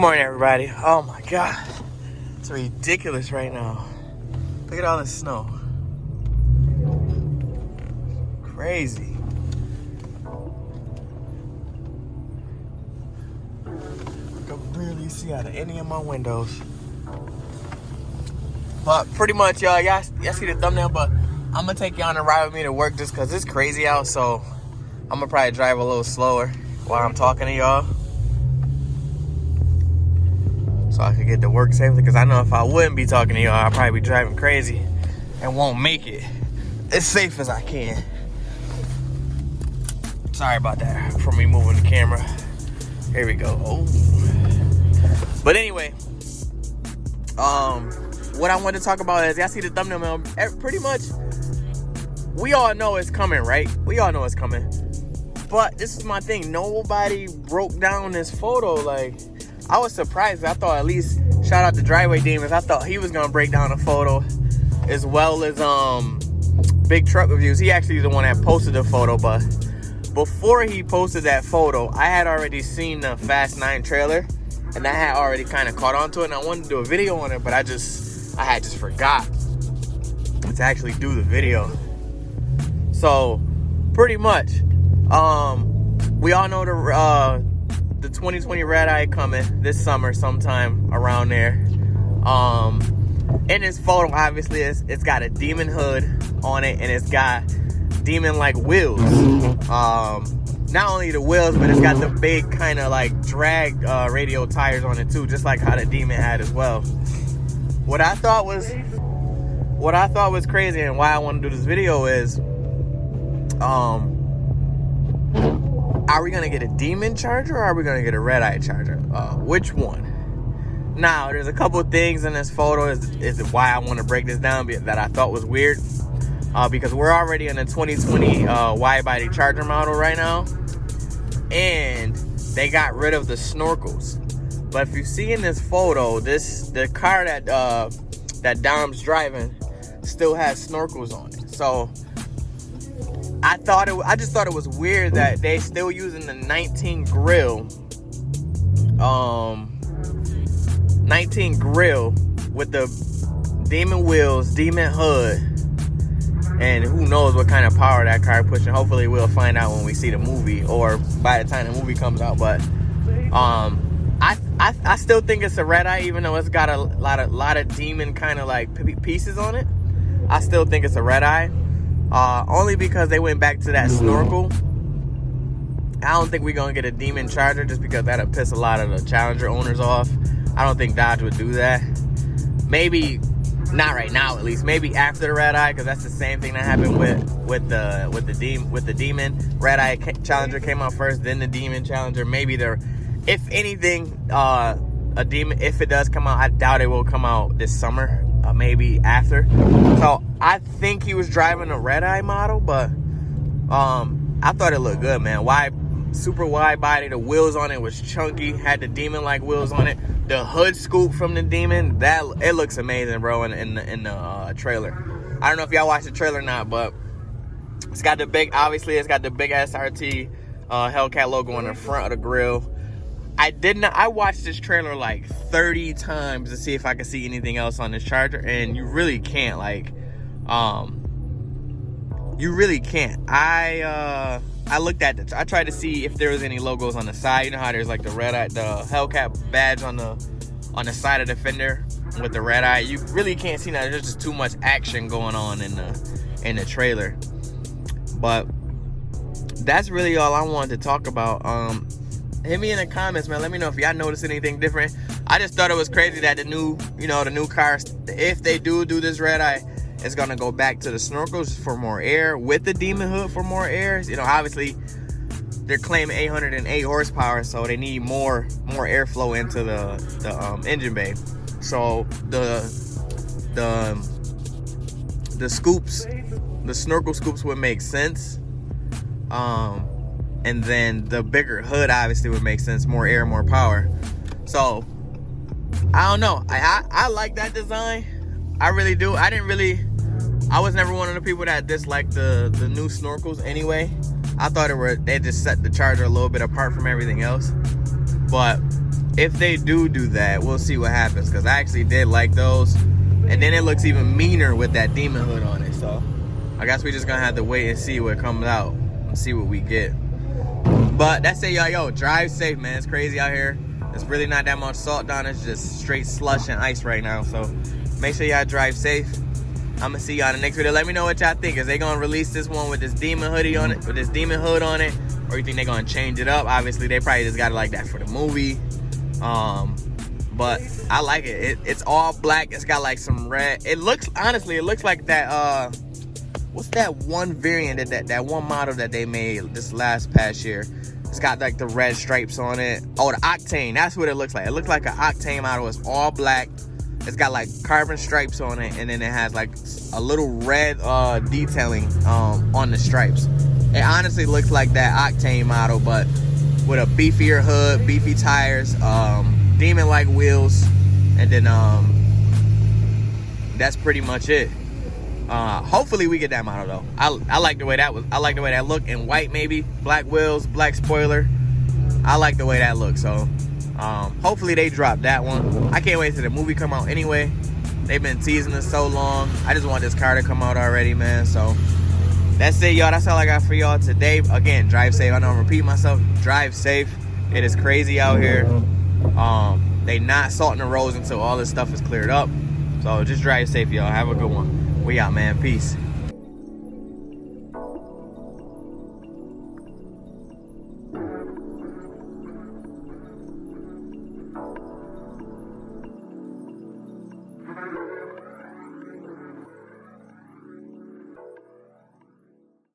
morning, everybody. Oh my god, it's ridiculous right now. Look at all this snow. Crazy. I can barely see out of any of my windows. But pretty much, y'all see the thumbnail, but I'm gonna take y'all on a ride with me to work just because it's crazy out, so I'm gonna probably drive a little slower while I'm talking to y'all, so I could get to work safely, because I know if I wouldn't be talking to y'all, I'd probably be driving crazy and won't make it as safe as I can. Sorry about that for me moving the camera. Here we go. Oh. But anyway, what I wanted to talk about is, y'all see the thumbnail, man, pretty much, we all know it's coming, right? We all know it's coming. But this is my thing. Nobody broke down this photo. Like, I was surprised. I thought, at least, shout out to Driveway Demons, I thought he was gonna break down the photo, as well as Big Truck Reviews. He actually is the one that posted the photo, but before he posted that photo, I had already seen the Fast 9 trailer, and I had already kind of caught on to it, and I wanted to do a video on it, but I had just forgot to actually do the video. So pretty much, we all know the 2020 Redeye coming this summer sometime around there. In this photo, obviously, it's got a demon hood on it, and it's got demon-like wheels. Not only the wheels, but it's got the big kind of like drag radial tires on it too, just like how the demon had as well. What I thought was crazy, and why I want to do this video is, are we gonna get a demon charger, or are we gonna get a Redeye charger? Which one? Now, there's a couple of things in this photo is why I want to break this down, that I thought was weird. Because we're already in a 2020 Widebody charger model right now, and they got rid of the snorkels. But if you see in this photo, the car that Dom's driving still has snorkels on it. So I just thought it was weird that they still using the 19 grill, 19 grill with the demon wheels, demon hood. And who knows what kind of power that car pushing. Hopefully we'll find out when we see the movie, or by the time the movie comes out. But I still think it's a Redeye, even though it's got a lot of demon kind of like pieces on it. I still think it's a Redeye, only because they went back to that snorkel. I don't think we're gonna get a demon charger, just because that'll piss a lot of the Challenger owners off. I don't think Dodge would do that. Maybe not right now, at least. Maybe after the Redeye, because that's the same thing that happened with the demon. Redeye Challenger came out first, then the demon Challenger. Maybe they're, if anything, a demon, if it does come out, I doubt it will come out this summer. Maybe after. So I think he was driving a Redeye model, but I thought it looked good, man. Super wide body, the wheels on it was chunky, had the demon like wheels on it. The hood scoop from the demon, it looks amazing, bro, in the trailer. I don't know if y'all watched the trailer or not, but it's got the big, obviously it's got the big SRT Hellcat logo on the front of the grill. I watched this trailer like 30 times to see if I could see anything else on this charger, and you really can't. Like, you really can't. I looked at I tried to see if there was any logos on the side. You know how there's like the Redeye, the Hellcat badge on the side of the fender with the Redeye. You really can't see that. There's just too much action going on in the trailer. But that's really all I wanted to talk about. Hit me in the comments, man. Let me know if y'all noticed anything different. I just thought it was crazy that the new cars, if they do this Redeye, it's gonna go back to the snorkels for more air, with the demon hood for more air. You know, obviously they're claiming 808 horsepower, so they need more airflow into the engine bay. So the scoops, the snorkel scoops would make sense. And then the bigger hood obviously would make sense, more air, more power. So I don't know. I like that design. I really do. I was never one of the people that disliked the new snorkels anyway. I thought they just set the charger a little bit apart from everything else. But if they do that, we'll see what happens, because I actually did like those. And then it looks even meaner with that demon hood on it. So I guess we just gonna have to wait and see what comes out and see what we get. But that's it, y'all. Yo, drive safe, man. It's crazy out here. It's really not that much salt down. It's just straight slush and ice right now. So make sure y'all drive safe. I'm gonna see y'all in the next video. Let me know what y'all think. Is they gonna release this one with this demon hoodie on it, with this demon hood on it, or you think they're gonna change it up? Obviously, they probably just got it like that for the movie. But I like it. It's all black. It's got like some red. It looks, honestly, it looks like that. What's that one variant that one model that they made this past year? It's got like the red stripes on it. Oh, the Octane. That's what it looks like. It looks like an Octane model. It's all black. It's got like carbon stripes on it, and then it has like a little red detailing on the stripes. It honestly looks like that Octane model, but with a beefier hood, beefy tires, demon-like wheels, and then that's pretty much it. Hopefully we get that model though. I like the way that was. I like the way that looked in white, maybe black wheels, black spoiler. I like the way that looks. So hopefully they drop that one. I can't wait till the movie come out anyway. They've been teasing us so long. I just want this car to come out already, man. So that's it, y'all. That's all I got for y'all today. Again, drive safe. I know I'm repeating myself. Drive safe. It is crazy out here. They not salting the roads until all this stuff is cleared up. So just drive safe, y'all. Have a good one. We out, man. Peace.